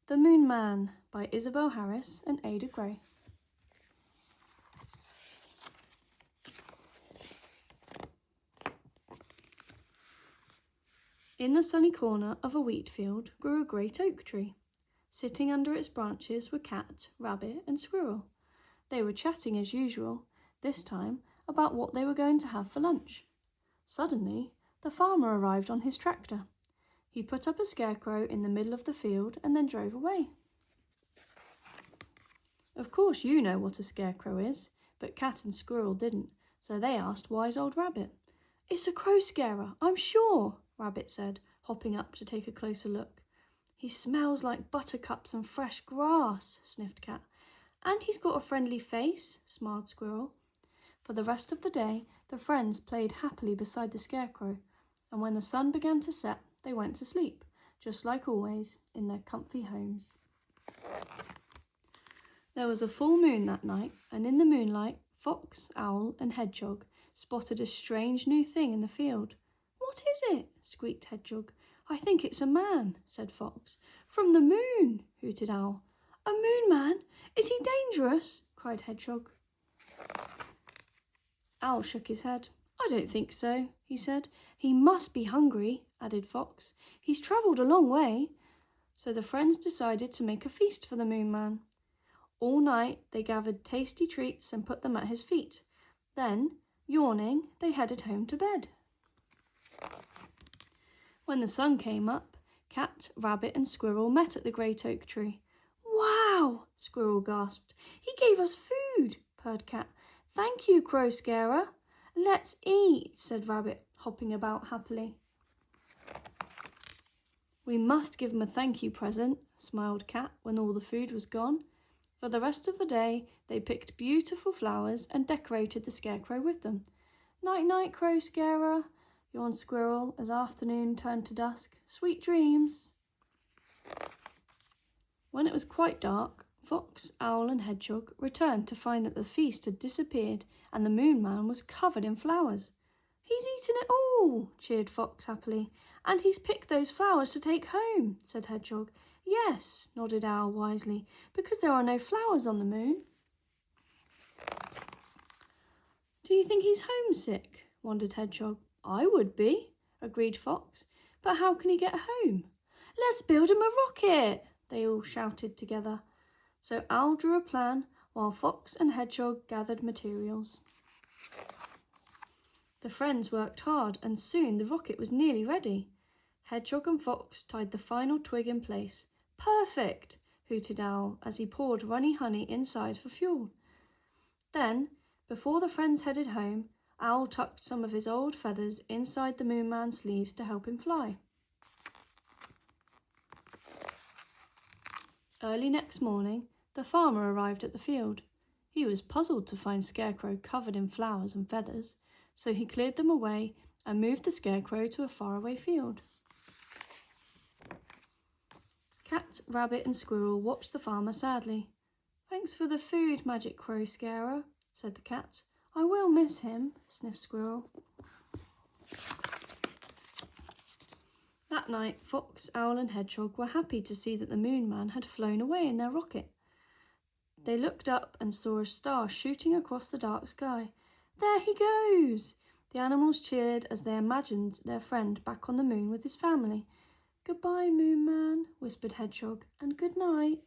The Moon Man by Isabel Harris and Ada Gray. In the sunny corner of a wheat field grew a great oak tree. Sitting under its branches were Cat, Rabbit and Squirrel. They were chatting as usual, this time about what they were going to have for lunch. Suddenly, the farmer arrived on his tractor. He put up a scarecrow in the middle of the field and then drove away. Of course you know what a scarecrow is, but Cat and Squirrel didn't, so they asked Wise Old Rabbit. "It's a crow scarer, I'm sure," Rabbit said, hopping up to take a closer look. "He smells like buttercups and fresh grass," sniffed Cat. "And he's got a friendly face," smiled Squirrel. For the rest of the day, the friends played happily beside the scarecrow, and when the sun began to set, they went to sleep, just like always, in their comfy homes. There was a full moon that night, and in the moonlight, Fox, Owl and Hedgehog spotted a strange new thing in the field. "What is it?" squeaked Hedgehog. "I think it's a man," said Fox. "From the moon," hooted Owl. "A moon man? Is he dangerous?" cried Hedgehog. Owl shook his head. "I don't think so," he said. "He must be hungry," added Fox. "He's travelled a long way." So the friends decided to make a feast for the Moon Man. All night they gathered tasty treats and put them at his feet. Then, yawning, they headed home to bed. When the sun came up, Cat, Rabbit and Squirrel met at the great oak tree. "Wow!" Squirrel gasped. "He gave us food," purred Cat. "Thank you, Crow Scarer." "Let's eat," said Rabbit, hopping about happily. "We must give him a thank you present," smiled Cat when all the food was gone. For the rest of the day, they picked beautiful flowers and decorated the scarecrow with them. "Night-night, Crow Scarer," yawned Squirrel as afternoon turned to dusk. "Sweet dreams." When it was quite dark, Fox, Owl and Hedgehog returned to find that the feast had disappeared and the Moon Man was covered in flowers. "He's eaten it all," cheered Fox happily. "And he's picked those flowers to take home," said Hedgehog. "Yes," nodded Owl wisely, "because there are no flowers on the moon." "Do you think he's homesick?" wondered Hedgehog. "I would be," agreed Fox. "But how can he get home?" "Let's build him a rocket!" they all shouted together. So Owl drew a plan while Fox and Hedgehog gathered materials. The friends worked hard and soon the rocket was nearly ready. Hedgehog and Fox tied the final twig in place. "Perfect!" hooted Owl as he poured runny honey inside for fuel. Then, before the friends headed home, Owl tucked some of his old feathers inside the Moon Man's sleeves to help him fly. Early next morning, the farmer arrived at the field. He was puzzled to find Scarecrow covered in flowers and feathers, so he cleared them away and moved the Scarecrow to a faraway field. Cat, Rabbit and Squirrel watched the farmer sadly. "Thanks for the food, Magic Crow Scarer," said the cat. "I will miss him," sniffed Squirrel. That night, Fox, Owl and Hedgehog were happy to see that the Moon Man had flown away in their rocket. They looked up and saw a star shooting across the dark sky. "There he goes!" The animals cheered as they imagined their friend back on the moon with his family. "Goodbye, Moon Man," whispered Hedgehog, "and good night."